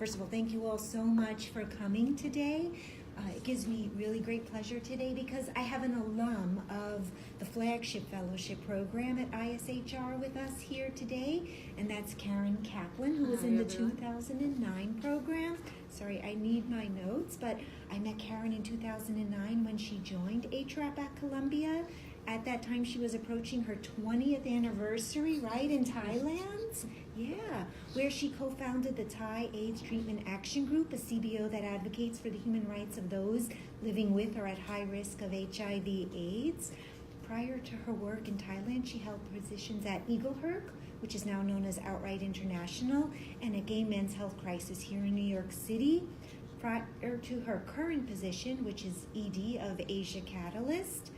First of all, thank you all so much for coming today. It gives me really great pleasure today because I have an alum of the flagship fellowship program at ISHR with us here today, and that's Karyn Kaplan, who was in the 2009 program. Sorry, I need my notes, but I met Karyn in 2009 when she joined HRAP at Columbia. At that time, she was approaching her 20th anniversary, right, in Thailand? Yeah, where she co-founded the Thai AIDS Treatment Action Group, a CBO that advocates for the human rights of those living with or at high risk of HIV/AIDS. Prior to her work in Thailand, she held positions at Eagleherk, which is now known as Outright International, and at Gay Men's Health Crisis here in New York City. Prior to her current position, which is ED of Asia Catalyst,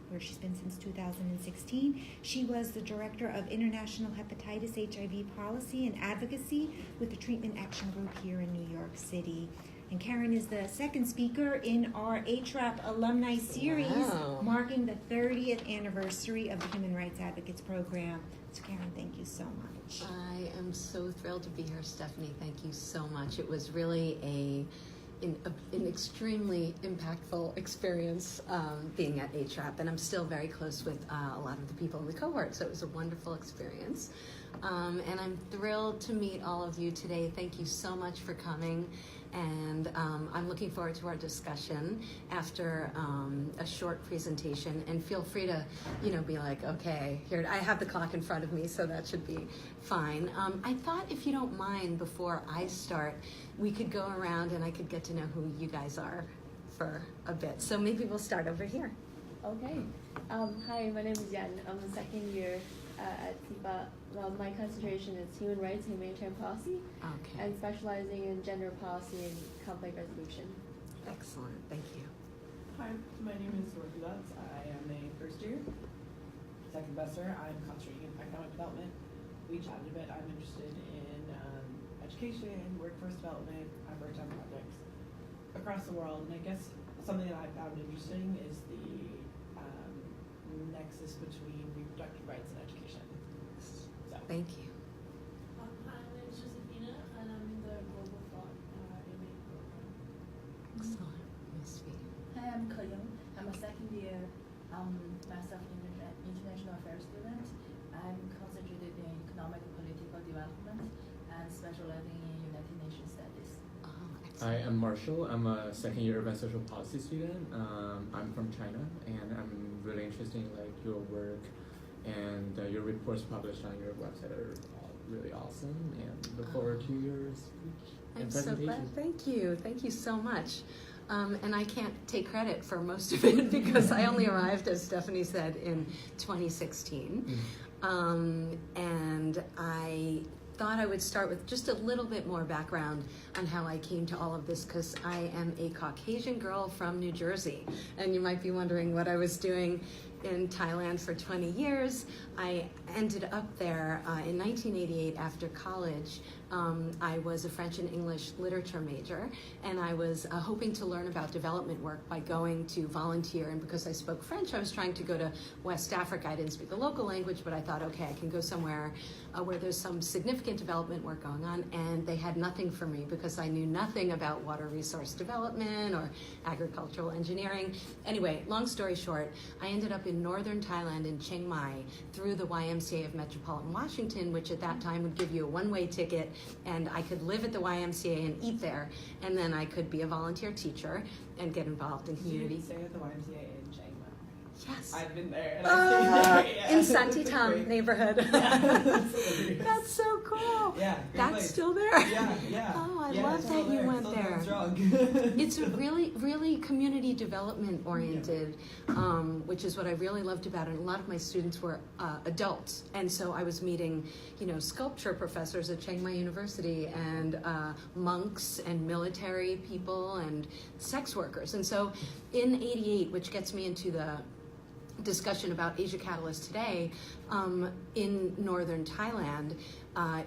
where she's been since 2016. She was the Director of International Hepatitis HIV Policy and Advocacy with the Treatment Action Group here in New York City. And Karyn is the second speaker in our HRAP alumni series, marking the 30th anniversary of the Human Rights Advocates Program. So Karyn, thank you so much. I am so thrilled to be here, Stephanie. Thank you so much. It was really an extremely impactful experience being at HRAP, and I'm still very close with a lot of the people in the cohort, so it was a wonderful experience. And I'm thrilled to meet all of you today. Thank you so much for coming, and I'm looking forward to our discussion after a short presentation, and feel free to, be like, okay, here, I have the clock in front of me, so that should be fine. I thought, if you don't mind, before I start, we could go around and I could get to know who you guys are for a bit. So maybe we'll start over here. Okay. Hi, my name is Yan. I'm a second year at SIPA. Well, my concentration is human rights and humanitarian policy, and specializing in gender policy and conflict resolution. Excellent. Thank you. Hi, my name is Dorothy Lutz. I am a first year, second semester. I'm concentrating in economic development. We chatted a bit. I'm interested in education, workforce development. I've worked on projects across the world, and I guess something that I found interesting is the nexus between reproductive rights and education. So. Thank you. Hi, my name is Josephina, and I'm in the Global Thought MA program. Excellent. Miss V. Hi, I'm Karyn. I'm a second year Master of International Affairs student. I'm concentrated in economic and political development and specializing in United Nations studies. Hi, I'm Marshall. I'm a second year advanced social policy student. I'm from China, and I'm really interested in your work, and your reports published on your website are all really awesome, and look forward to your speech and presentation. I'm so glad. Thank you. Thank you so much. And I can't take credit for most of it because I only arrived, as Stephanie said, in 2016. And I thought I would start with just a little bit more background on how I came to all of this, because I am a Caucasian girl from New Jersey. And you might be wondering what I was doing in Thailand for 20 years. I ended up there in 1988 after college. I was a French and English literature major, and I was hoping to learn about development work by going to volunteer. And because I spoke French, I was trying to go to West Africa. I didn't speak the local language, but I thought, okay, I can go somewhere where there's some significant development work going on. And they had nothing for me because I knew nothing about water resource development or agricultural engineering. Anyway, long story short, I ended up in northern Thailand in Chiang Mai through the YMCA of Metropolitan Washington, which at that time would give you a one-way ticket, and I could live at the YMCA and eat there, and then I could be a volunteer teacher and get involved in community. Did you stay at the YMCA in Chiang Mai? Yes. I've been there. And I've been there, in Santitam neighborhood. Yeah, that's so cool. Yeah, that's place. Still there. Yeah. Oh, I love that you went there. It's really, really community development oriented, which is what I really loved about it. And a lot of my students were adults, and so I was meeting, sculpture professors at Chiang Mai University, and monks and military people and sex workers. And so in '88, which gets me into the discussion about Asia Catalyst today, in northern Thailand,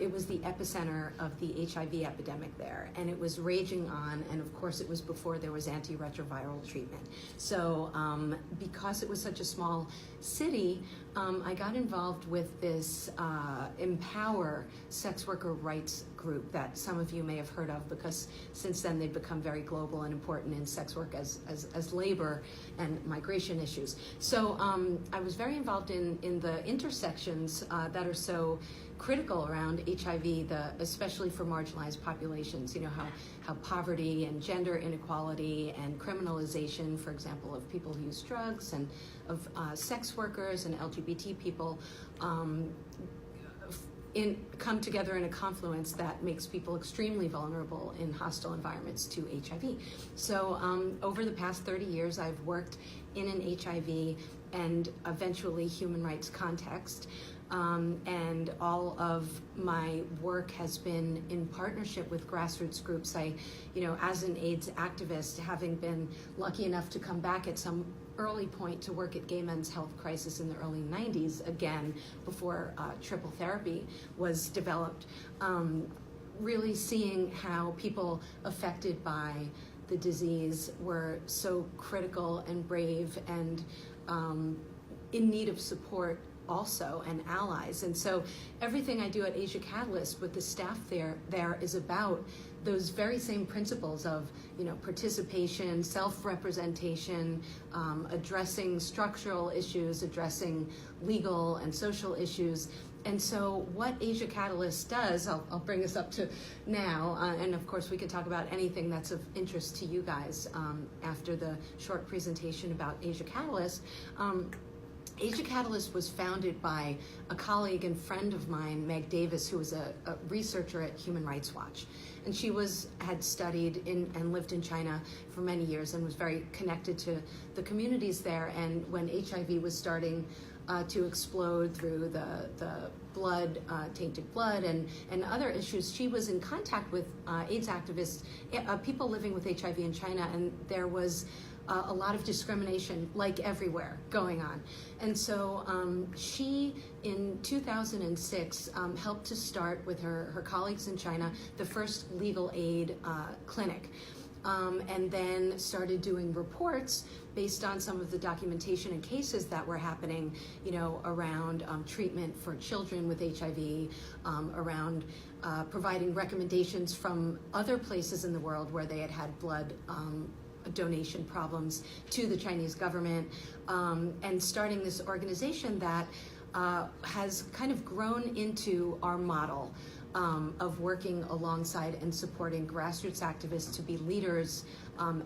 it was the epicenter of the HIV epidemic there, and it was raging on, and of course it was before there was antiretroviral treatment. So because it was such a small city, I got involved with this Empower sex worker rights group that some of you may have heard of, because since then they've become very global and important in sex work as labor and migration issues. So I was very involved in the intersections that are so critical around HIV, especially for marginalized populations. You know, how poverty and gender inequality and criminalization, for example, of people who use drugs and of sex workers and LGBT people come together in a confluence that makes people extremely vulnerable in hostile environments to HIV. So over the past 30 years, I've worked in an HIV and eventually human rights context. And all of my work has been in partnership with grassroots groups. As an AIDS activist, having been lucky enough to come back at some early point to work at Gay Men's Health Crisis in the early 90s, again, before triple therapy was developed, really seeing how people affected by the disease were so critical and brave and in need of support also, and allies. And so everything I do at Asia Catalyst with the staff there is about those very same principles of, participation, self-representation, addressing structural issues, addressing legal and social issues. And so what Asia Catalyst does, I'll bring this up to now, and of course we can talk about anything that's of interest to you guys after the short presentation about Asia Catalyst. Asia Catalyst was founded by a colleague and friend of mine, Meg Davis, who was a researcher at Human Rights Watch. And she had studied and lived in China for many years and was very connected to the communities there. And when HIV was starting to explode through the blood, tainted blood, and other issues, she was in contact with AIDS activists, people living with HIV in China, and there was a lot of discrimination, like everywhere, going on. And so she, in 2006, helped to start with her colleagues in China the first legal aid clinic, and then started doing reports based on some of the documentation and cases that were happening, around treatment for children with HIV, around providing recommendations from other places in the world where they had blood donation problems to the Chinese government, and starting this organization that has kind of grown into our model of working alongside and supporting grassroots activists to be leaders,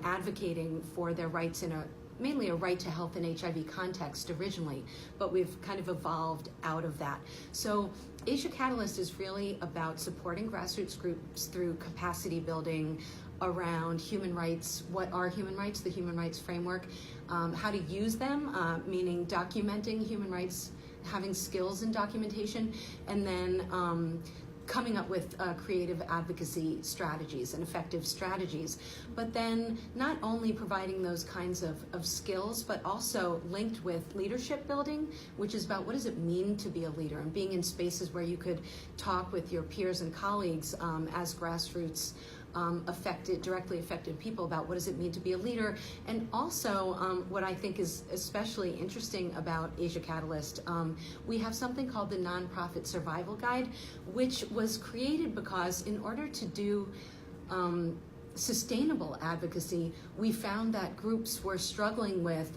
advocating for their rights in mainly a right to health in HIV context originally, but we've kind of evolved out of that. So Asia Catalyst is really about supporting grassroots groups through capacity building around human rights. What are human rights? The human rights framework, how to use them, meaning documenting human rights, having skills in documentation, and then coming up with creative advocacy strategies and effective strategies. But then not only providing those kinds of skills, but also linked with leadership building, which is about what does it mean to be a leader, and being in spaces where you could talk with your peers and colleagues as grassroots directly affected people about what does it mean to be a leader. And also what I think is especially interesting about Asia Catalyst, we have something called the Nonprofit Survival Guide, which was created because in order to do sustainable advocacy, we found that groups were struggling with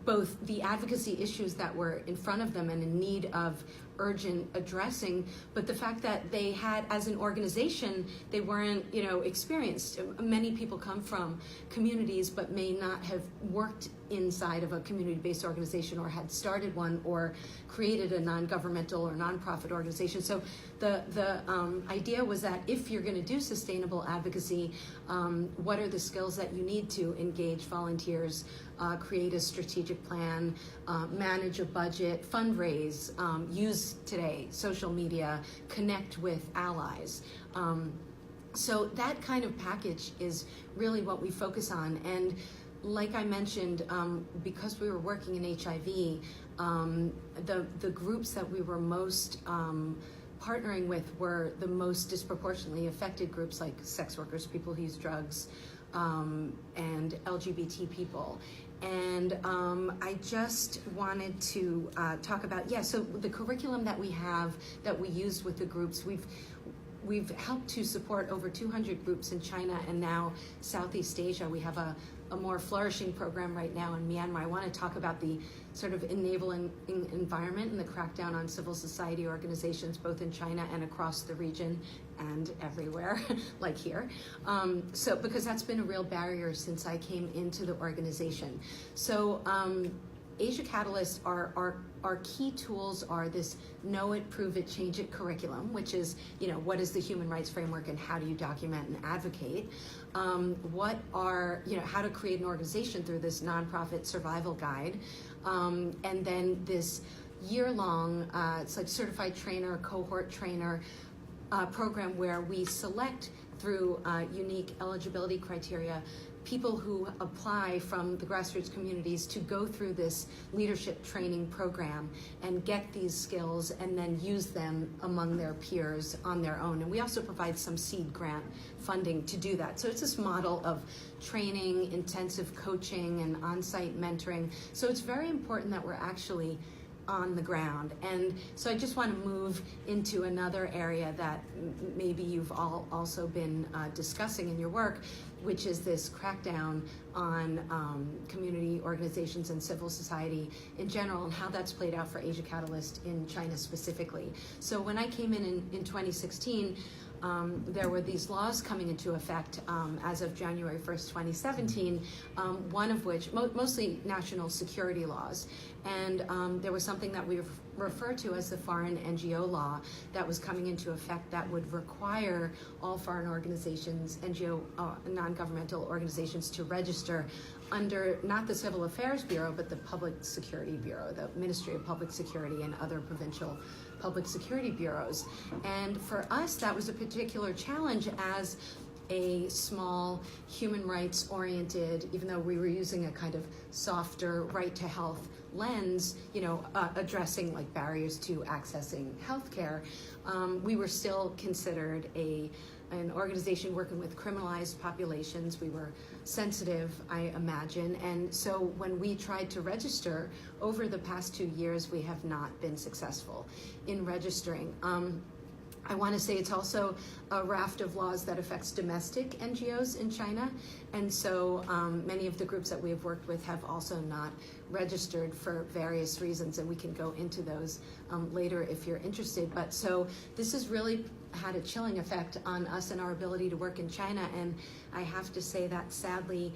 both the advocacy issues that were in front of them and in need of urgent addressing, but the fact that they had, as an organization, they weren't, experienced. Many people come from communities but may not have worked inside of a community-based organization or had started one or created a non-governmental or nonprofit organization. So the idea was that if you're going to do sustainable advocacy, what are the skills that you need to engage volunteers, create a strategic plan, manage a budget, fundraise, use today social media, connect with allies. So that kind of package is really what we focus on. And like I mentioned, because we were working in HIV, the groups that we were most partnering with were the most disproportionately affected groups like sex workers, people who use drugs, and LGBT people. And I just wanted to talk about, so the curriculum that we have, that we used with the groups, we've helped to support over 200 groups in China and now Southeast Asia. We have a more flourishing program right now in Myanmar. I want to talk about the sort of enabling environment and the crackdown on civil society organizations, both in China and across the region and everywhere, like here. So because that's been a real barrier since I came into the organization. So Asia Catalyst, our key tools are this know it, prove it, change it curriculum, which is, what is the human rights framework and how do you document and advocate? How to create an organization through this nonprofit survival guide. And then this year-long, it's like certified trainer, cohort trainer program where we select through unique eligibility criteria people who apply from the grassroots communities to go through this leadership training program and get these skills and then use them among their peers on their own. And we also provide some seed grant funding to do that. So it's this model of training, intensive coaching, and on-site mentoring. So it's very important that we're actually on the ground. And so I just want to move into another area that maybe you've all also been discussing in your work, which is this crackdown on community organizations and civil society in general, and how that's played out for Asia Catalyst in China specifically. So when I came in 2016, there were these laws coming into effect as of January 1st, 2017, one of which, mostly national security laws. And there was something that we refer to as the foreign NGO law that was coming into effect that would require all foreign organizations, NGO, non-governmental organizations, to register under not the Civil Affairs Bureau, but the Public Security Bureau, the Ministry of Public Security, and other provincial public security bureaus. And for us, that was a particular challenge as a small human rights oriented, even though we were using a kind of softer right to health lens, addressing like barriers to accessing healthcare, we were still considered an organization working with criminalized populations. We were sensitive, I imagine, and so when we tried to register over the past 2 years, we have not been successful in registering. I want to say it's also a raft of laws that affects domestic NGOs in China, and so many of the groups that we have worked with have also not registered for various reasons, and we can go into those later if you're interested. But so this has really had a chilling effect on us and our ability to work in China, and I have to say that sadly,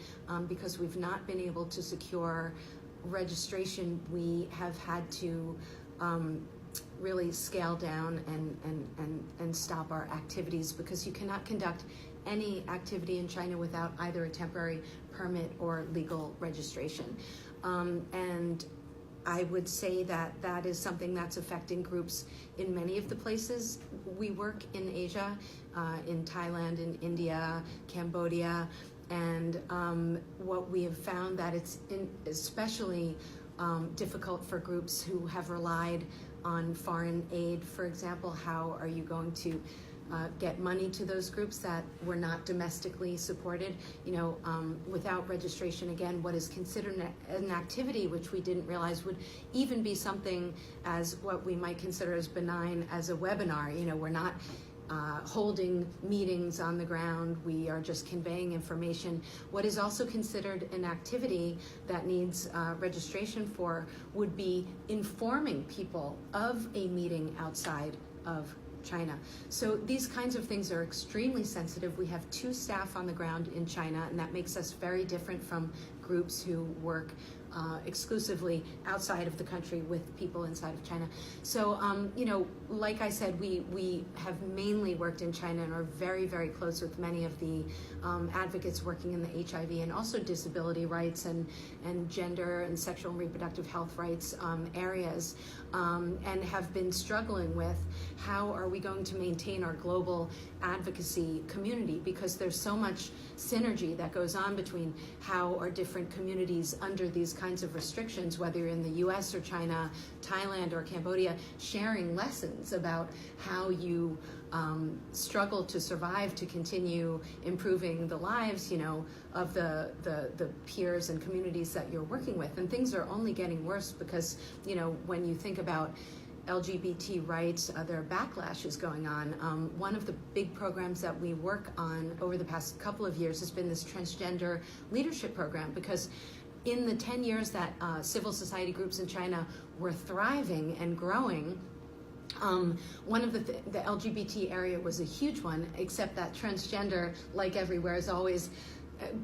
because we've not been able to secure registration, we have had to really scale down and stop our activities, because you cannot conduct any activity in China without either a temporary permit or legal registration. And I would say that that is something that's affecting groups in many of the places we work in Asia, in Thailand, in India, Cambodia, and what we have found that it's especially difficult for groups who have relied on foreign aid. For example, how are you going to get money to those groups that were not domestically supported? Without registration, again, what is considered an activity, which we didn't realize would even be something as what we might consider as benign as a webinar. We're not holding meetings on the ground, we are just conveying information. What is also considered an activity that needs registration for would be informing people of a meeting outside of China. So these kinds of things are extremely sensitive. We have 2 staff on the ground in China, and that makes us very different from groups who work exclusively outside of the country with people inside of China. So, like I said, we have mainly worked in China and are very, very close with many of the advocates working in the HIV and also disability rights and gender and sexual and reproductive health rights areas, and have been struggling with how are we going to maintain our global advocacy community, because there's so much synergy that goes on between how are different communities under these kinds of restrictions, whether you're in the US or China, Thailand or Cambodia, sharing lessons about how you struggle to survive, to continue improving the lives, of the peers and communities that you're working with. And things are only getting worse because, when you think about LGBT rights, there are backlashes going on. One of the big programs that we work on over the past couple of years has been this transgender leadership program, because in the 10 years that civil society groups in China were thriving and growing, one of the LGBT area was a huge one, except that transgender, like everywhere, has always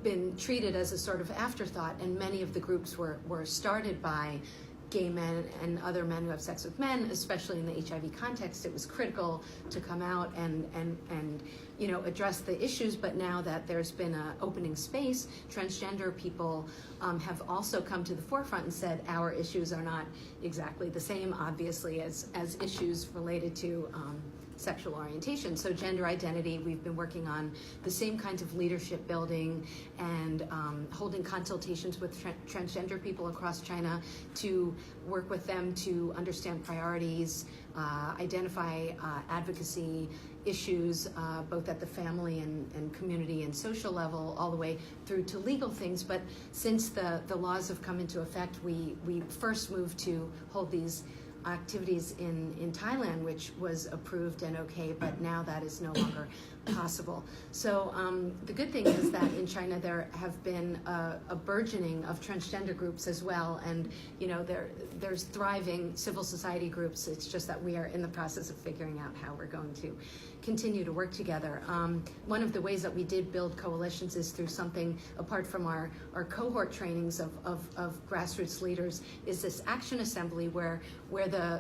been treated as a sort of afterthought, and many of the groups were started by gay men and other men who have sex with men, especially in the HIV context. It was critical to come out and address the issues, but now that there's been an opening space, transgender people have also come to the forefront and said our issues are not exactly the same, obviously, as issues related to sexual orientation. So gender identity, we've been working on the same kinds of leadership building and holding consultations with transgender people across China to work with them to understand priorities, identify advocacy issues, both at the family and community and social level, all the way through to legal things. But since the laws have come into effect, we first moved to hold these activities in Thailand, which was approved and okay, but now that is no longer possible. So the good thing is that in China there have been a burgeoning of transgender groups as well, and there's thriving civil society groups. It's just that we are in the process of figuring out how we're going to continue to work together. One of the ways that we did build coalitions is through something apart from our cohort trainings of grassroots leaders, is this action assembly where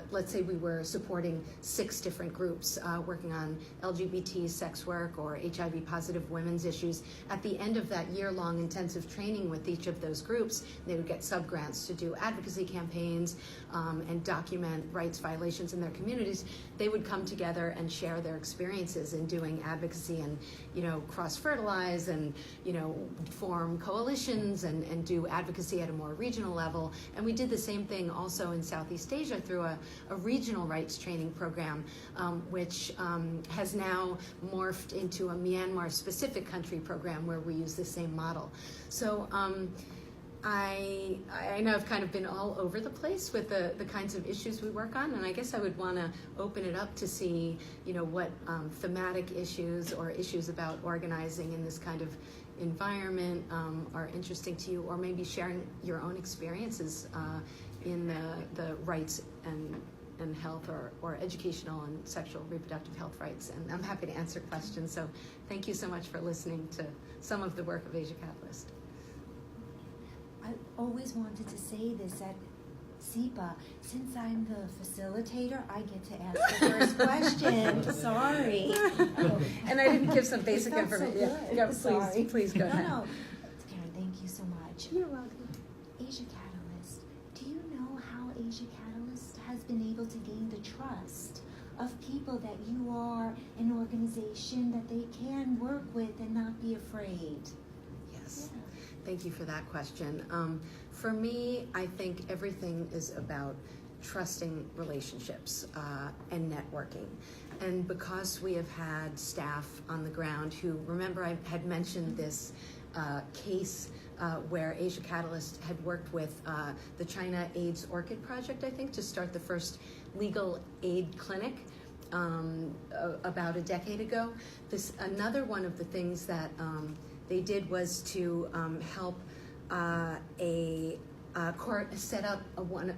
let's say we were supporting 6 different groups working on LGBT sex work or HIV positive women's issues. At the end of that year-long intensive training with each of those groups, they would get sub-grants to do advocacy campaigns and document rights violations in their communities. They would come together and share their experiences in doing advocacy and cross-fertilize and form coalitions and do advocacy at a more regional level. And we did the same thing also in Southeast Asia through a regional rights training program, which has now morphed into a Myanmar-specific country program where we use the same model. So I know I've kind of been all over the place with the kinds of issues we work on, and I guess I would want to open it up to see, what thematic issues or issues about organizing in this kind of environment are interesting to you, or maybe sharing your own experiences in the rights and health or educational and sexual reproductive health rights. And I'm happy to answer questions. So thank you so much for listening to some of the work of Asia Catalyst. I always wanted to say this at SIPA. Since I'm the facilitator, I get to ask the first question. Sorry. And I didn't give some basic I felt information. So good. Yeah, Sorry. please go ahead. No. Karyn, thank you so much. You're welcome. Asia Catalyst, do you know how Asia Catalyst has been able to gain the trust of people that you are an organization that they can work with and not be afraid? Yes. Yeah. Thank you for that question. For me, I think everything is about trusting relationships and networking. And because we have had staff on the ground who, remember I had mentioned this case where Asia Catalyst had worked with the China AIDS Orchid Project, I think, to start the first legal aid clinic about a decade ago. Another one of the things that they did was to help set up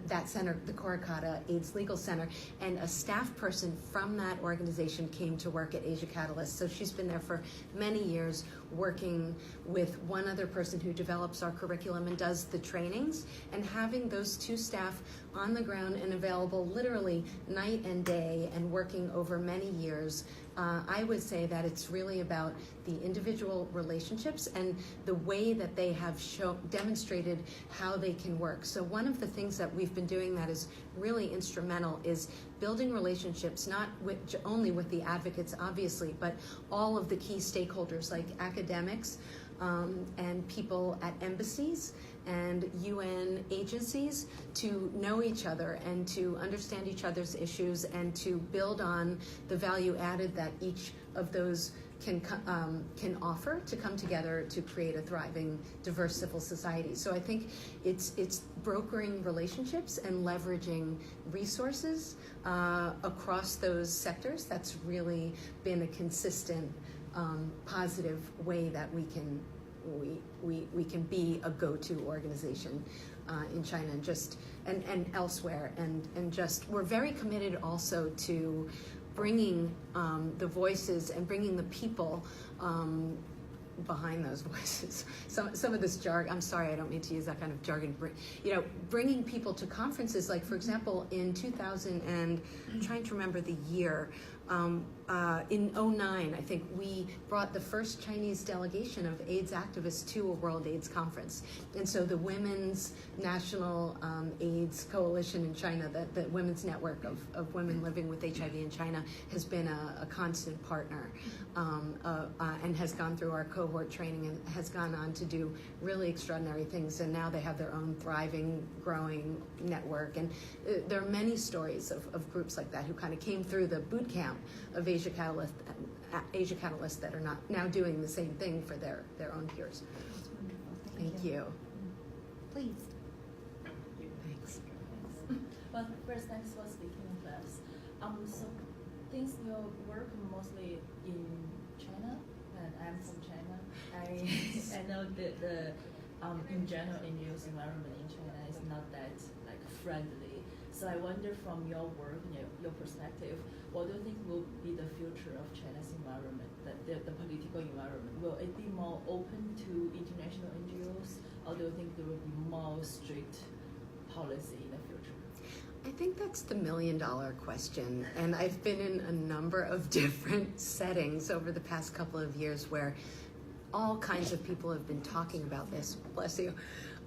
that center, the Korokata AIDS Legal Center, and a staff person from that organization came to work at Asia Catalyst. So she's been there for many years, working with one other person who develops our curriculum and does the trainings, and having those 2 staff on the ground and available literally night and day and working over many years. I would say that it's really about the individual relationships and the way that they have demonstrated how they can work. So one of the things that we've been doing that is really instrumental is building relationships, not only with the advocates, obviously, but all of the key stakeholders like academics, and people at embassies and UN agencies to know each other and to understand each other's issues and to build on the value added that each of those can offer to come together to create a thriving, diverse civil society. So I think it's brokering relationships and leveraging resources across those sectors. That's really been a consistent, positive way that we can be a go-to organization in China and elsewhere, and just we're very committed also to bringing the voices and bringing the people behind those voices. Some of this jargon, I'm sorry, I don't mean to use that kind of jargon, bringing people to conferences, like for example in 2000 and I'm trying to remember the year, in 2009, I think we brought the first Chinese delegation of AIDS activists to a World AIDS Conference. And so the Women's National AIDS Coalition in China, the Women's Network of women living with HIV in China, has been a constant partner and has gone through our cohort training and has gone on to do really extraordinary things. And now they have their own thriving, growing network. And there are many stories of groups like that who kind of came through the boot camp of Asia Catalysts that are now doing the same thing for their own peers. That's wonderful. Thank you. Please. Thanks. Well, first, thanks for speaking with us. So, since your work mostly in China, and I'm from China, I know that the in general NGOs environment in China is not that like friendly. So I wonder from your work, your perspective, what do you think will be the future of China's environment, the political environment? Will it be more open to international NGOs, or do you think there will be more strict policy in the future? I think that's the million-dollar question, and I've been in a number of different settings over the past couple of years where all kinds of people have been talking about this, bless you.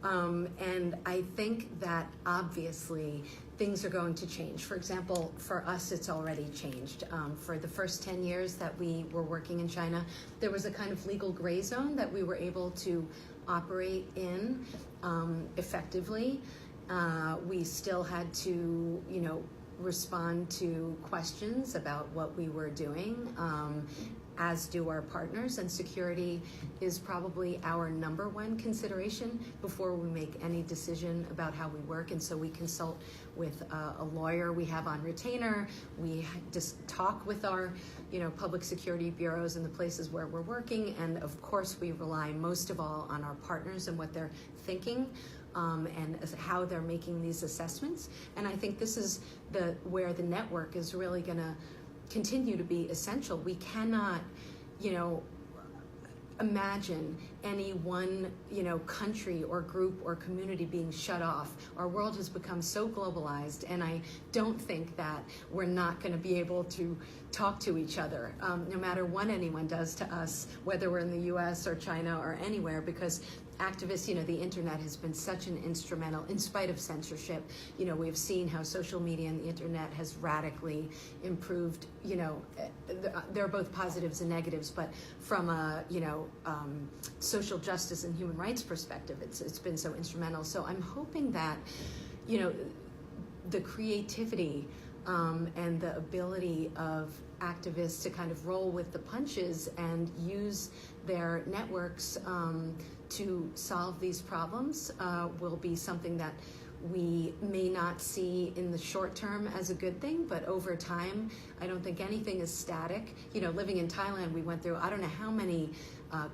And I think that obviously things are going to change. For example, for us, it's already changed. For the first 10 years that we were working in China, there was a kind of legal gray zone that we were able to operate in effectively. We still had to, respond to questions about what we were doing, as do our partners, and security is probably our number one consideration before we make any decision about how we work. And so we consult with a lawyer we have on retainer. We just talk with our, public security bureaus in the places where we're working. And of course, we rely most of all on our partners and what they're thinking. And how they're making these assessments. And I think this is where the network is really going to continue to be essential. We cannot, imagine any one, country or group or community being shut off. Our world has become so globalized, and I don't think that we're not going to be able to talk to each other, no matter what anyone does to us, whether we're in the US or China or anywhere, because activists, the internet has been such an instrumental, in spite of censorship. We've seen how social media and the internet has radically improved. There are both positives and negatives, but from a, social justice and human rights perspective, it's been so instrumental. So I'm hoping that, the creativity and the ability of activists to kind of roll with the punches and use their networks to solve these problems will be something that we may not see in the short term as a good thing, but over time, I don't think anything is static. Living in Thailand, we went through, I don't know how many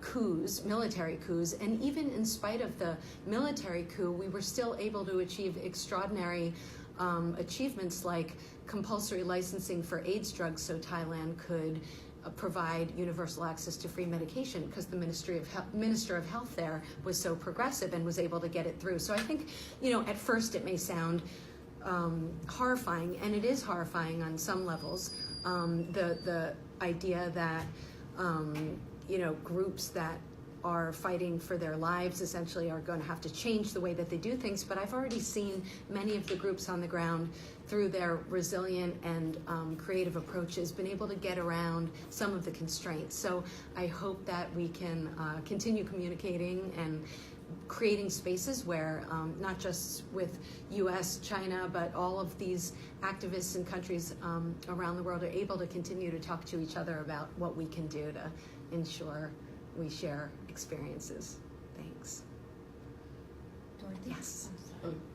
coups, military coups, and even in spite of the military coup, we were still able to achieve extraordinary achievements like compulsory licensing for AIDS drugs so Thailand could provide universal access to free medication because the Minister of Health there was so progressive and was able to get it through. So I think, at first it may sound horrifying, and it is horrifying on some levels, the idea that, groups that are fighting for their lives, essentially are going to have to change the way that they do things. But I've already seen many of the groups on the ground, through their resilient and creative approaches, been able to get around some of the constraints. So I hope that we can continue communicating and creating spaces where not just with US, China, but all of these activists in countries around the world are able to continue to talk to each other about what we can do to ensure we share experiences. Thanks. Dorothy? Yes.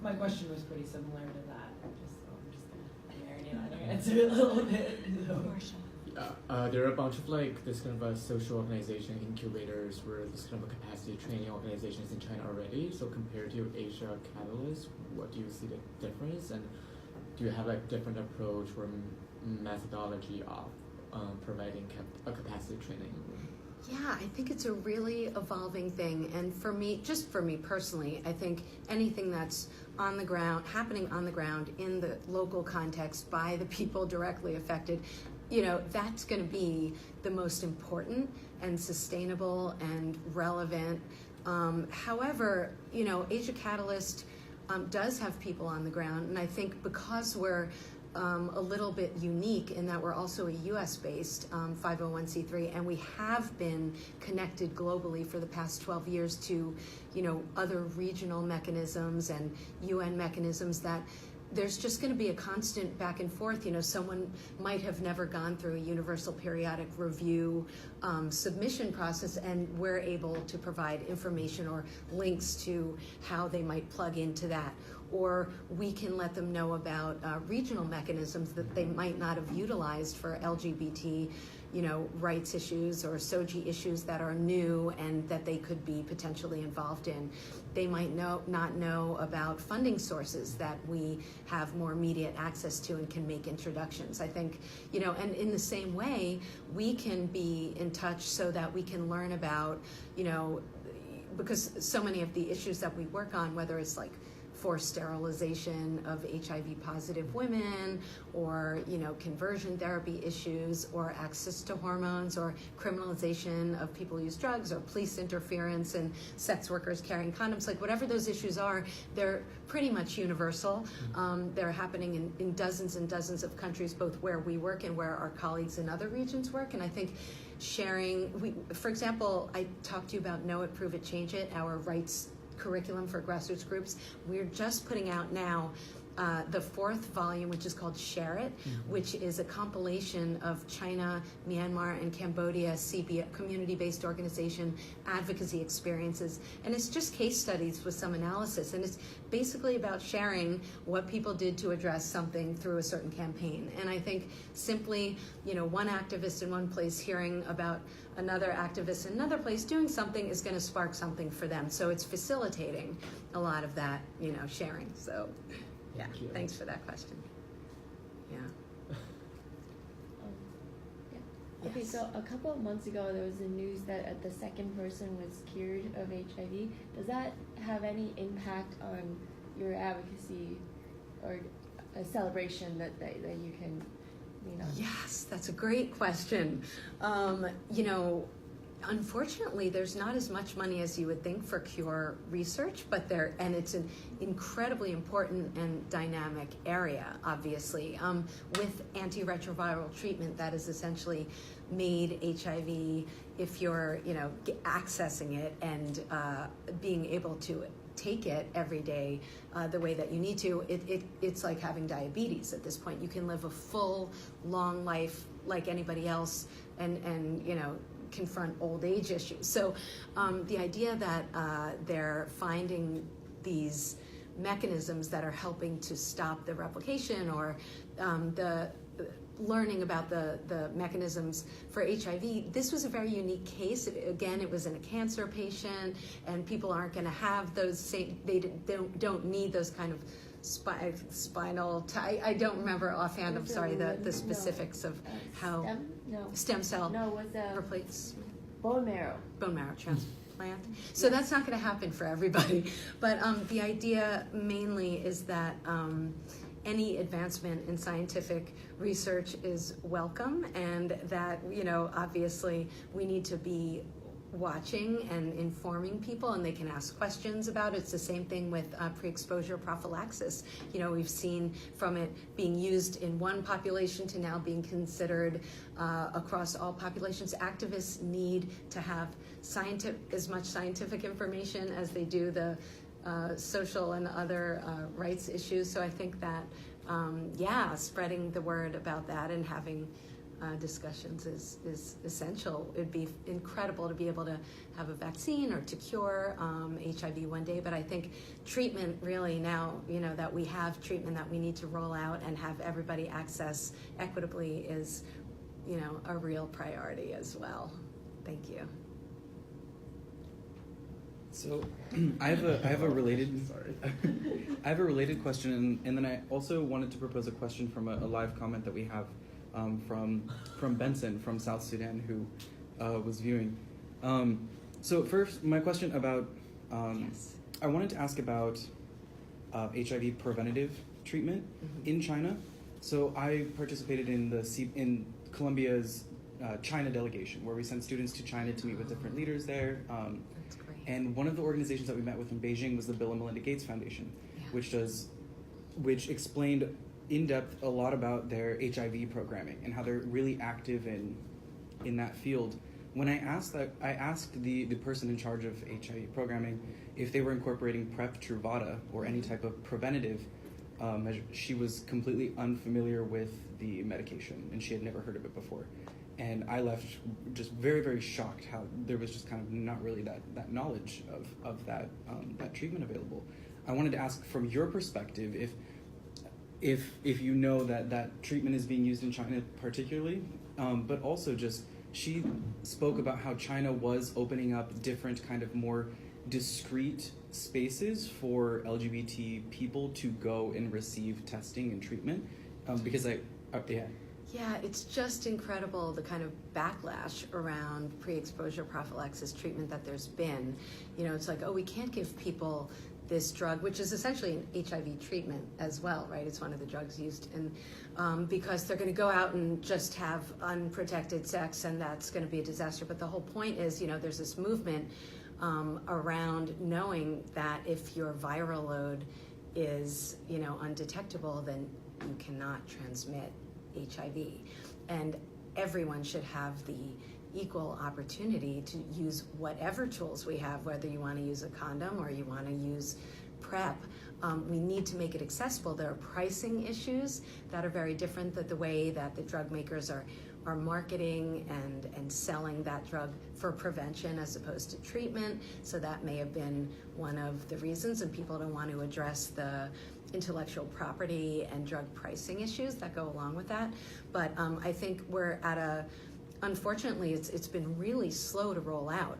My question was pretty similar to that. I'm just gonna marinate on your answer a little bit. So. Marshall. There are a bunch of like this kind of a social organization incubators where this kind of a capacity training organizations in China already. So compared to Asia Catalyst, what do you see the difference, and do you have like different approach or methodology of providing a capacity training? Yeah, I think it's a really evolving thing. And for me, just for me personally, I think anything that's on the ground, happening on the ground in the local context by the people directly affected, you know, that's going to be the most important and sustainable and relevant. However, you know, Asia Catalyst does have people on the ground. And I think because we're a little bit unique in that we're also a US-based 501c3, and we have been connected globally for the past 12 years to, you know, other regional mechanisms and UN mechanisms, that there's just going to be a constant back and forth. You know, someone might have never gone through a universal periodic review submission process, and we're able to provide information or links to how they might plug into that. Or we can let them know about regional mechanisms that they might not have utilized for LGBT, you know, rights issues or SOGI issues that are new and that they could be potentially involved in. They might not know about funding sources that we have more immediate access to and can make introductions. I think, you know, and in the same way, we can be in touch so that we can learn about, you know, because so many of the issues that we work on, whether it's like forced sterilization of HIV positive women, or, you know, conversion therapy issues, or access to hormones, or criminalization of people who use drugs, or police interference and sex workers carrying condoms, like whatever those issues are, they're pretty much universal. They're happening in dozens and dozens of countries, both where we work and where our colleagues in other regions work. And I think sharing, for example, I talked to you about Know It, Prove It, Change It, our rights curriculum for grassroots groups. We're just putting out now the 4th volume, which is called Share It, which is a compilation of China, Myanmar, and Cambodia community-based organization advocacy experiences. And it's just case studies with some analysis. And it's basically about sharing what people did to address something through a certain campaign. And I think simply, you know, one activist in one place hearing about another activist in another place doing something is going to spark something for them. So it's facilitating a lot of that, you know, sharing. So yeah, thanks for that question. Yeah. Okay, Yes. so a couple of months ago there was the news that the second person was cured of HIV. Does that have any impact on your advocacy or a celebration that you can, you know? Yes, that's a great question. You know, unfortunately, there's not as much money as you would think for cure research, but and it's an incredibly important and dynamic area, obviously. With antiretroviral treatment, that is essentially made HIV, if you're, you know, accessing it and being able to take it every day the way that you need to, it's like having diabetes at this point. You can live a full, long life like anybody else, and you know, confront old age issues. So the idea that they're finding these mechanisms that are helping to stop the replication, or the learning about the mechanisms for HIV, this was a very unique case. Again, it was in a cancer patient, and people aren't going to have those same, they don't need those kind of spinal, I don't remember offhand, I'm sorry, the specifics of how stem cell replacement. Bone marrow transplant. So that's not going to happen for everybody. But the idea mainly is that any advancement in scientific research is welcome, and that, you know, obviously we need to be watching and informing people, and they can ask questions about it. It's the same thing with pre-exposure prophylaxis. We've seen from it being used in one population to now being considered across all populations. Activists need to have as much scientific information as they do the social and other rights issues. So I think that, spreading the word about that and having discussions is essential. It'd be incredible to be able to have a vaccine or to cure HIV one day, but I think treatment really now, that we have treatment that we need to roll out and have everybody access equitably is, a real priority as well. Thank you. So I have a related question, and then I also wanted to propose a question from a live comment that we have from Benson from South Sudan, who was viewing. So first, my question about Yes. I wanted to ask about HIV preventative treatment in China. So I participated in Colombia's China delegation, where we sent students to China to meet with different leaders there. That's great. And one of the organizations that we met with in Beijing was the Bill and Melinda Gates Foundation, Yeah. which explained in depth a lot about their HIV programming and how they're really active in that field. When I asked the person in charge of HIV programming if they were incorporating PrEP, Truvada, or any type of preventative measure. She was completely unfamiliar with the medication, and she had never heard of it before. And I left just very, very shocked how there was just kind of not really that knowledge of that treatment available. I wanted to ask, from your perspective, if you know that treatment is being used in China particularly, but also just she spoke about how China was opening up different kind of more discrete spaces for LGBT people to go and receive testing and treatment, because Yeah, it's just incredible the kind of backlash around pre-exposure prophylaxis treatment that there's been. It's like, we can't give people this drug, which is essentially an HIV treatment as well, right? It's one of the drugs used, and because they're going to go out and just have unprotected sex, and that's going to be a disaster. But the whole point is, there's this movement around knowing that if your viral load is, undetectable, then you cannot transmit HIV, and everyone should have the equal opportunity to use whatever tools we have, whether you want to use a condom or you want to use PrEP. We need to make it accessible. There are pricing issues that are very different than the way that the drug makers are marketing and selling that drug for prevention as opposed to treatment. So that may have been one of the reasons, and people don't want to address the intellectual property and drug pricing issues that go along with that. But I think we're at unfortunately, it's been really slow to roll out.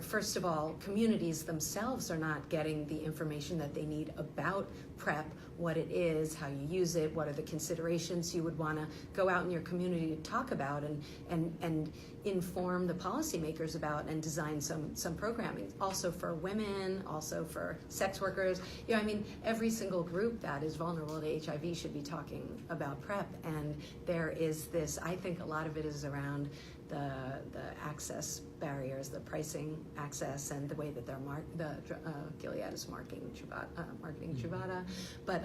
First of all, communities themselves are not getting the information that they need about PrEP, what it is, how you use it, what are the considerations you would want to go out in your community to talk about and inform the policymakers about and design some programming. Also for women, also for sex workers. Every single group that is vulnerable to HIV should be talking about PrEP. And there is this, I think a lot of it is around the access barriers, the pricing access, and the way that they're Gilead is marketing Truvada. But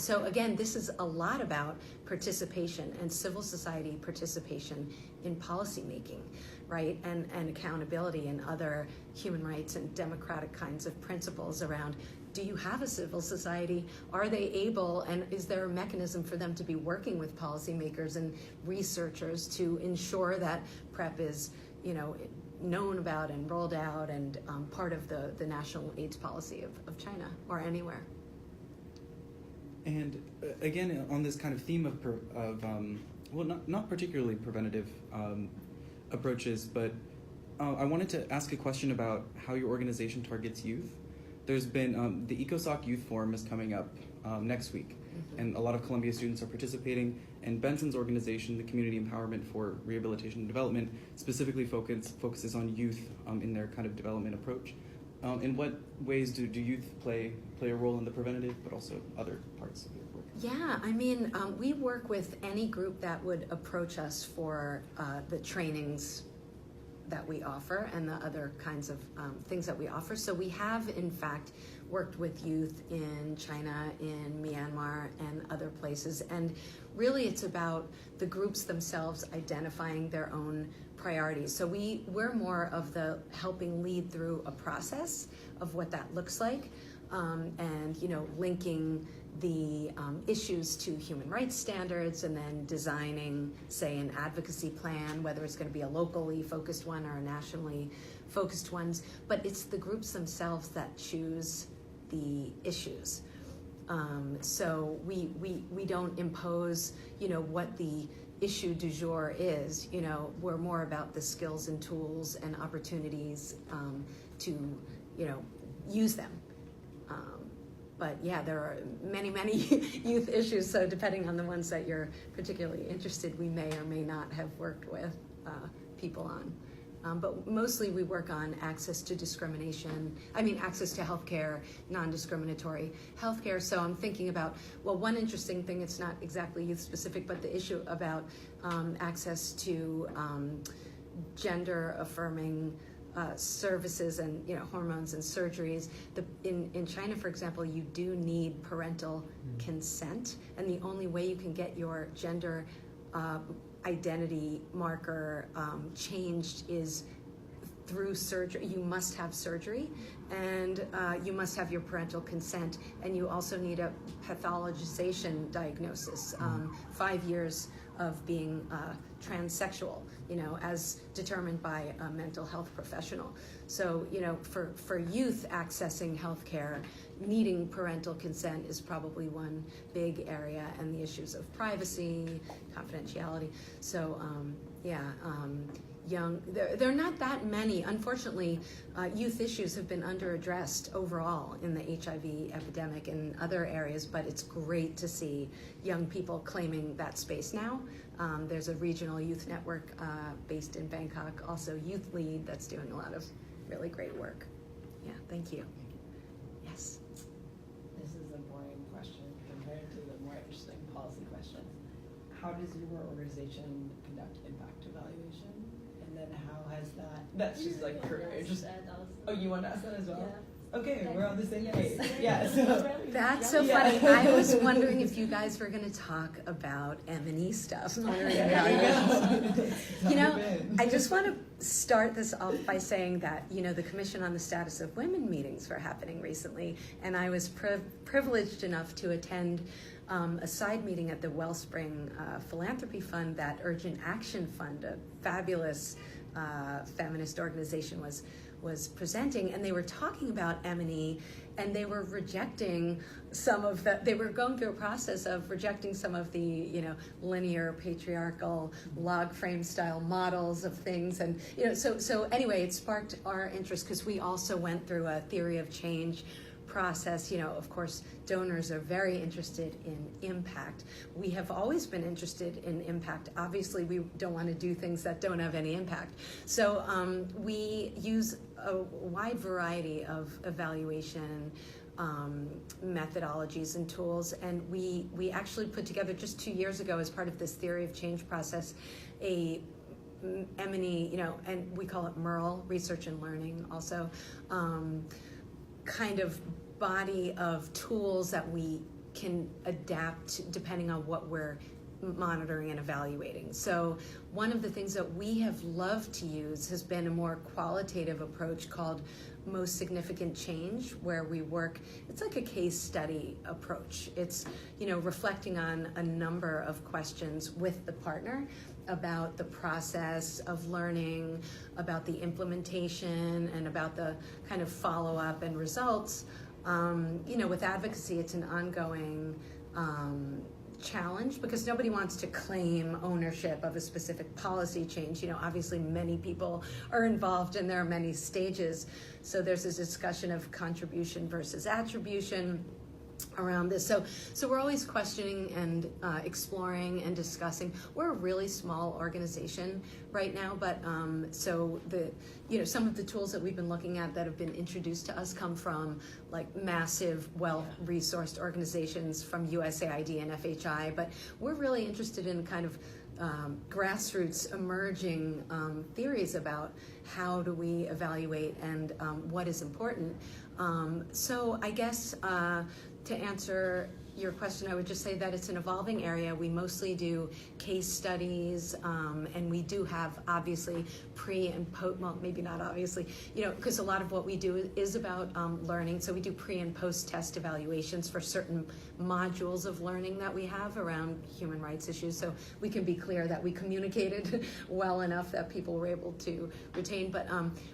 so again, this is a lot about participation and civil society participation in policy making, right? And accountability and other human rights and democratic kinds of principles around, do you have a civil society? Are they able, and is there a mechanism for them to be working with policymakers and researchers to ensure that PrEP is, known about and rolled out and part of the national AIDS policy of China or anywhere? And again, on this kind of theme of not particularly preventative approaches, but I wanted to ask a question about how your organization targets youth. There's been the ECOSOC Youth Forum is coming up next week, and a lot of Columbia students are participating. And Benson's organization, the Community Empowerment for Rehabilitation and Development, specifically focuses on youth in their kind of development approach. In what ways do youth play a role in the preventative, but also other parts of your work? Yeah, we work with any group that would approach us for the trainings that we offer and the other kinds of things that we offer. So we have, in fact, worked with youth in China, in Myanmar, and other places. And really it's about the groups themselves identifying their own priorities. So we're more of the helping lead through a process of what that looks like, and linking the issues to human rights standards, and then designing, say, an advocacy plan, whether it's going to be a locally focused one or a nationally focused ones. But it's the groups themselves that choose the issues. So we don't impose, what the issue du jour is. We're more about the skills and tools and opportunities to, use them. But yeah, there are many youth issues, so depending on the ones that you're particularly interested, we may or may not have worked with people on. But mostly we work on access to access to healthcare, non-discriminatory healthcare. So I'm thinking about, one interesting thing, it's not exactly youth specific, but the issue about access to gender affirming services and hormones and surgeries. In China, for example, you do need parental consent, and the only way you can get your gender identity marker changed is through surgery. You must have surgery, and you must have your parental consent, and you also need a pathologization diagnosis, 5 years of being transsexual, as determined by a mental health professional. So, for youth accessing healthcare, needing parental consent is probably one big area, and the issues of privacy, confidentiality. So, there are not that many. Unfortunately, youth issues have been underaddressed overall in the HIV epidemic and other areas, but it's great to see young people claiming that space now. There's a regional youth network based in Bangkok, also Youth Lead, that's doing a lot of really great work. Yeah, thank you. Yes? This is a boring question compared to the more interesting policy questions. How does your organization conduct impact evaluation? And then how has that's just like just, oh, you want to ask that as well? Yeah. Okay, we're on the same page. Yes. Yeah, so. That's so funny. I was wondering if you guys were going to talk about M&E stuff. I just want to start this off by saying that, the Commission on the Status of Women meetings were happening recently, and I was privileged enough to attend a side meeting at the Wellspring Philanthropy Fund that Urgent Action Fund, a fabulous feminist organization, was presenting, and they were talking about M&E, and they were rejecting they were going through a process of rejecting some of the, linear patriarchal log frame style models of things. And, so anyway, it sparked our interest because we also went through a theory of change process. Of course, donors are very interested in impact. We have always been interested in impact. Obviously, we don't want to do things that don't have any impact. So we use a wide variety of evaluation methodologies and tools, and we actually put together just 2 years ago, as part of this theory of change process, a M&E, and we call it MERL, research and learning also, kind of body of tools that we can adapt depending on what we're monitoring and evaluating. So one of the things that we have loved to use has been a more qualitative approach called Most Significant Change, where we work, it's like a case study approach. It's, reflecting on a number of questions with the partner about the process of learning, about the implementation, and about the kind of follow-up and results. With advocacy, it's an ongoing challenge because nobody wants to claim ownership of a specific policy change. Obviously many people are involved and there are many stages. So there's a discussion of contribution versus attribution around this. So we're always questioning and exploring and discussing. We're a really small organization right now, but so some of the tools that we've been looking at that have been introduced to us come from like massive, well-resourced organizations from USAID and FHI, but we're really interested in kind of grassroots emerging theories about how do we evaluate and what is important. So I guess to answer your question, I would just say that it's an evolving area. We mostly do case studies, and we do have obviously pre and post, well, maybe not obviously, because a lot of what we do is about learning. So we do pre and post test evaluations for certain modules of learning that we have around human rights issues. So we can be clear that we communicated well enough that people were able to retain. But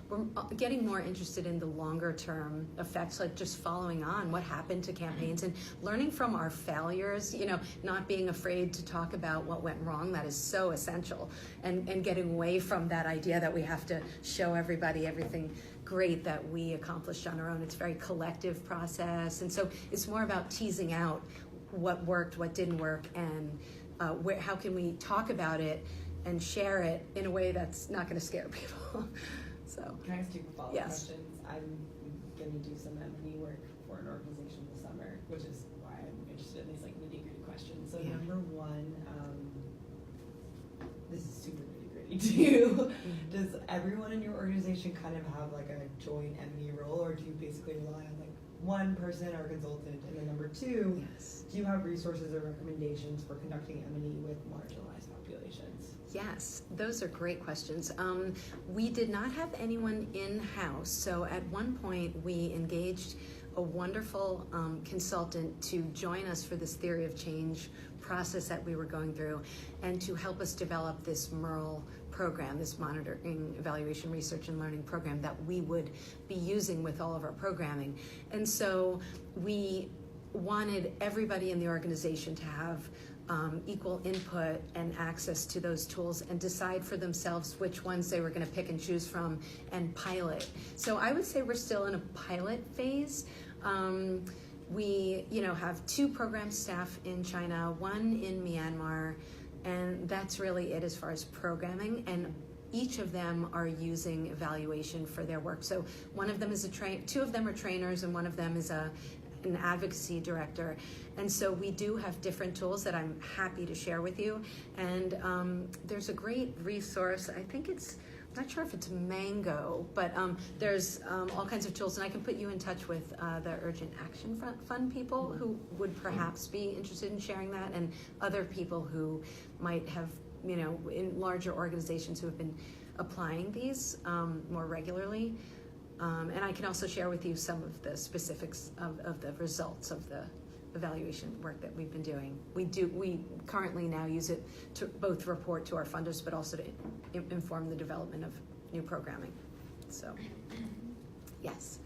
we're getting more interested in the longer term effects, like just following on what happened to campaigns and learning from our failures, not being afraid to talk about what went wrong. That is so essential, and getting away from that idea that we have to show everybody everything great that we accomplished on our own. It's a very collective process, and so it's more about teasing out what worked, what didn't work, and how can we talk about it and share it in a way that's not going to scare people. So can I ask you follow-up yes. questions? I'm going to do some M&E work for an organization this summer, which is why I'm interested in these like nitty-gritty questions. So number one, this is super nitty-gritty too. Does everyone in your organization kind of have like a joint M&E role, or do you basically rely on like one person or consultant? And then number two, yes. do you have resources or recommendations for conducting M&E with marginalized populations? Yes, those are great questions. We did not have anyone in-house, so at one point we engaged a wonderful consultant to join us for this theory of change process that we were going through, and to help us develop this MERL program, this monitoring, evaluation, research, and learning program that we would be using with all of our programming. And so we wanted everybody in the organization to have equal input and access to those tools and decide for themselves which ones they were going to pick and choose from and pilot. So I would say we're still in a pilot phase. We, have 2 program staff in China, 1 in Myanmar, and that's really it as far as programming. And each of them are using evaluation for their work. So one of them is 2 of them are trainers, and one of them is an advocacy director. And so we do have different tools that I'm happy to share with you. And there's a great resource. I think I'm not sure if it's Mango, but there's all kinds of tools, and I can put you in touch with the Urgent Action Fund people who would perhaps be interested in sharing that, and other people who might have, in larger organizations who have been applying these more regularly. And I can also share with you some of the specifics of the results of the evaluation work that we've been doing. We currently now use it to both report to our funders, but also to inform the development of new programming. So, yes.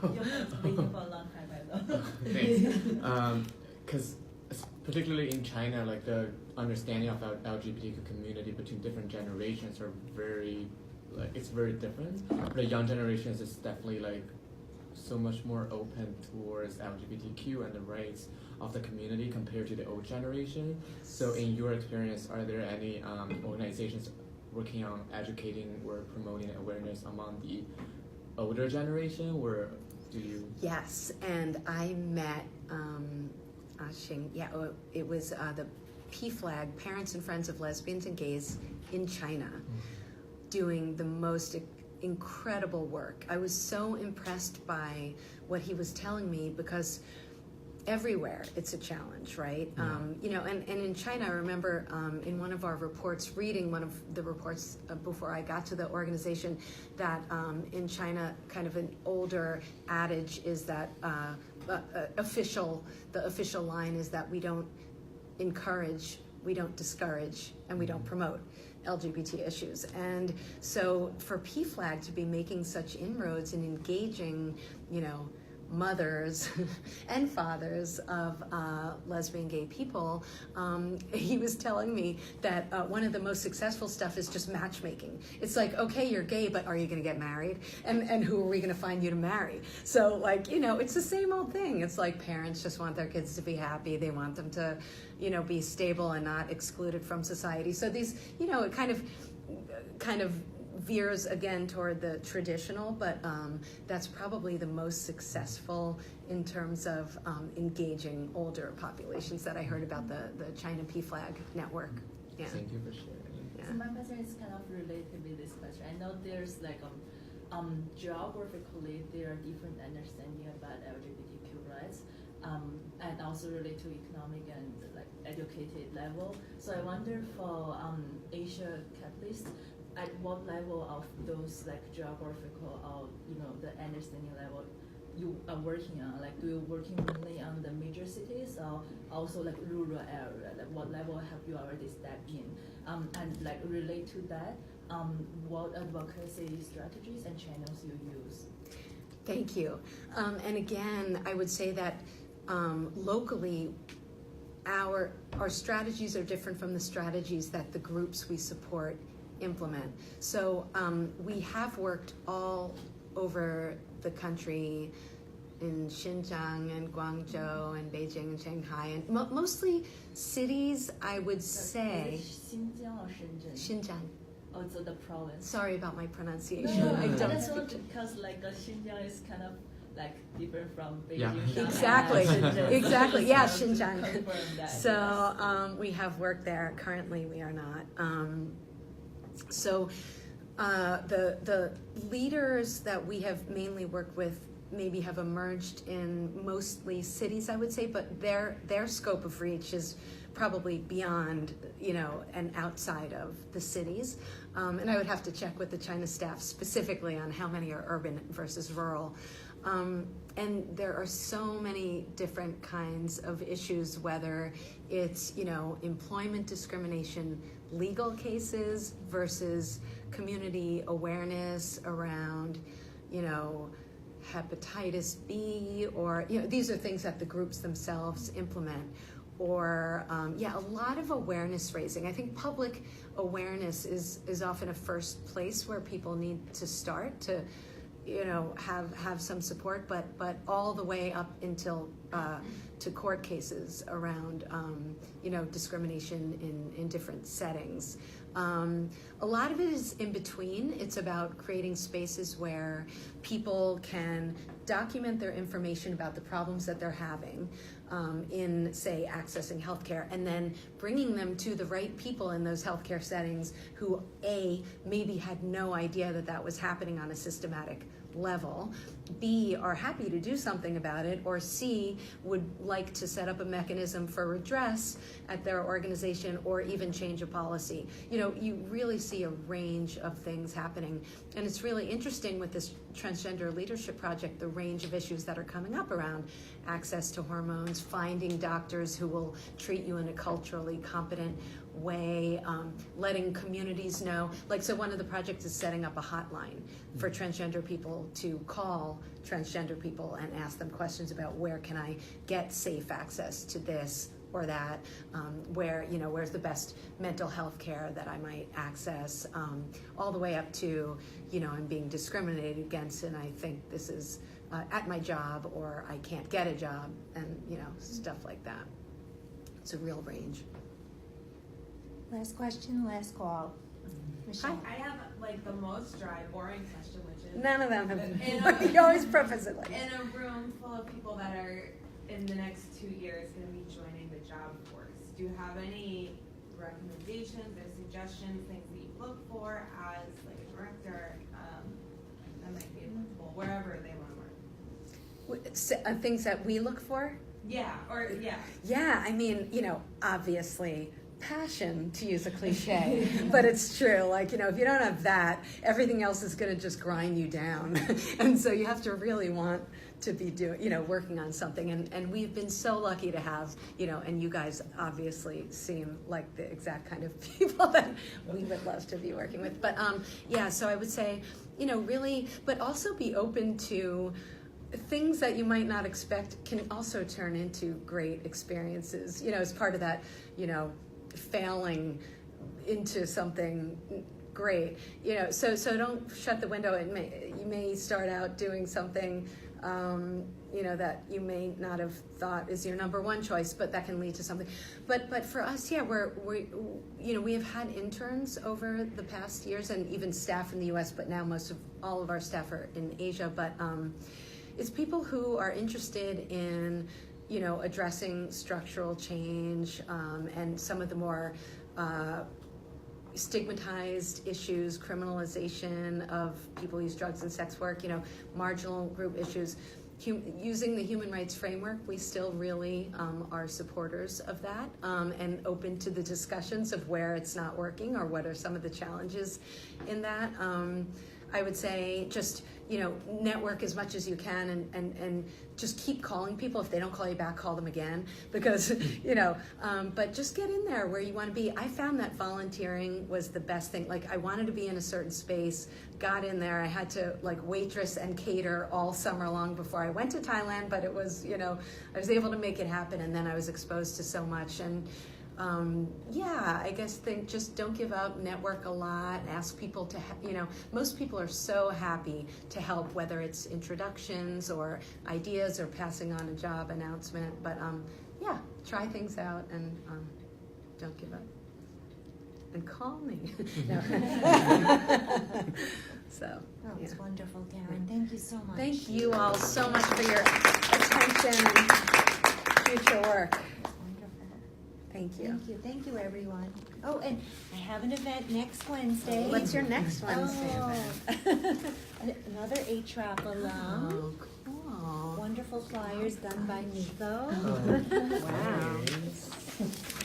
You've been speaking for a long time, I know. Thanks. Because particularly in China, like the understanding of our LGBTQ community between different generations are it's very different. The young generations is definitely so much more open towards LGBTQ and the rights of the community compared to the old generation. So in your experience, are there any organizations working on educating or promoting awareness among the older generation, or do you? Yes, and I met Xing, it was the PFLAG, Parents and Friends of Lesbians and Gays in China, doing the most incredible work. I was so impressed by what he was telling me, because everywhere it's a challenge, right? Yeah. And in China, I remember in one of our reports, reading one of the reports before I got to the organization, that in China, kind of an older adage is that the official line is that we don't encourage, we don't discourage, and we don't promote LGBT issues. And so for PFLAG to be making such inroads and engaging, mothers and fathers of lesbian gay people, he was telling me that one of the most successful stuff is just matchmaking. It's like, okay, you're gay, but are you going to get married? And who are we going to find you to marry? So it's the same old thing. It's like parents just want their kids to be happy. They want them to, be stable and not excluded from society. So these, kind of veers again toward the traditional, but that's probably the most successful in terms of engaging older populations that I heard about the China PFLAG network. Yeah. Thank you for sharing. Yeah. So my question is kind of related with this question. I know there's like geographically there are different understanding about LGBTQ rights, and also related to economic and like educated level. So I wonder for Asia Capitalist, at what level of those like geographical or the understanding level you are working on? Like, do you working mainly on the major cities or also like rural area? Like, what level have you already stepped in? And like relate to that, what advocacy strategies and channels you use? Thank you. And again, I would say that locally, our strategies are different from the strategies that the groups we support implement. So we have worked all over the country in Xinjiang and Guangzhou and Beijing and Shanghai, and mostly cities, I would say. Is it Xinjiang or Shenzhen? Xinjiang. Oh, it's the province. Sorry about my pronunciation. No, I don't that's speak. not because like Xinjiang is kind of like different from Yeah. Beijing. Shanghai, Exactly. Shenzhen. Exactly. Yeah, So to Xinjiang. confirm that, So we have worked there. Currently, we are not. So the leaders that we have mainly worked with maybe have emerged in mostly cities, I would say, but their scope of reach is probably beyond, and outside of the cities. And I would have to check with the China staff specifically on how many are urban versus rural. And there are so many different kinds of issues, whether it's, employment discrimination, legal cases versus community awareness around, hepatitis B, or, these are things that the groups themselves implement. Or, a lot of awareness raising. I think public awareness is often a first place where people need to start to, have some support, but all the way up until to court cases around, discrimination in different settings. A lot of it is in between. It's about creating spaces where people can document their information about the problems that they're having in, say, accessing healthcare, and then bringing them to the right people in those healthcare settings who, A, maybe had no idea that was happening on a systematic level, B, are happy to do something about it, or C, would like to set up a mechanism for redress at their organization or even change a policy. You really see a range of things happening. And it's really interesting with this Transgender Leadership Project, the range of issues that are coming up around access to hormones, finding doctors who will treat you in a culturally competent way, letting communities know. So one of the projects is setting up a hotline for transgender people to call transgender people and ask them questions about where can I get safe access to this or that, where's the best mental health care that I might access, all the way up to, I'm being discriminated against and I think this is at my job, or I can't get a job, and stuff like that. It's a real range. Last question, last call. Michelle. I have the most dry, boring question, which is None of them have. You always preface it like in a room full of people that are in the next 2 years going to be joining the job force. Do you have any recommendations or suggestions, things that you look for as a director that might be applicable wherever they want to work? Things that we look for? Yeah. Yeah, I mean, obviously passion, to use a cliche, but it's true. If you don't have that, everything else is going to just grind you down. And so you have to really want to be doing, working on something. And we've been so lucky to have, and you guys obviously seem like the exact kind of people that we would love to be working with. But so I would say, really, but also be open to things that you might not expect can also turn into great experiences, as part of that, failing into something great, so don't shut the window. You may start out doing something you know, that you may not have thought is your number one choice, but that can lead to something. But for us, yeah, we you know, we have had interns over the past years and even staff in the U.S., but now all of our staff are in Asia. But it's people who are interested in, you know, addressing structural change and some of the more stigmatized issues, criminalization of people who use drugs and sex work, you know, marginal group issues. Using the human rights framework, we still really are supporters of that and open to the discussions of where it's not working or what are some of the challenges in that. I would say just, you know, network as much as you can and just keep calling people. If they don't call you back, call them again, because, you know, but just get in there where you want to be. I found that volunteering was the best thing. Like, I wanted to be in a certain space, got in there. I had to like waitress and cater all summer long before I went to Thailand, but it was, you know, I was able to make it happen, and then I was exposed to so much. And yeah, I guess just don't give up, network a lot, ask people to, you know, most people are so happy to help, whether it's introductions or ideas or passing on a job announcement, but yeah, try things out and don't give up. And call me. No. So, That was yeah. wonderful, Karyn. Thank you so much. Thank you all so much for your attention and future work. Thank you. Thank you. Thank you, everyone. Oh, and I have an event next Wednesday. What's your next Wednesday event? Another HRAP alum. Oh, cool. Wonderful flyers done by Nico. Wow.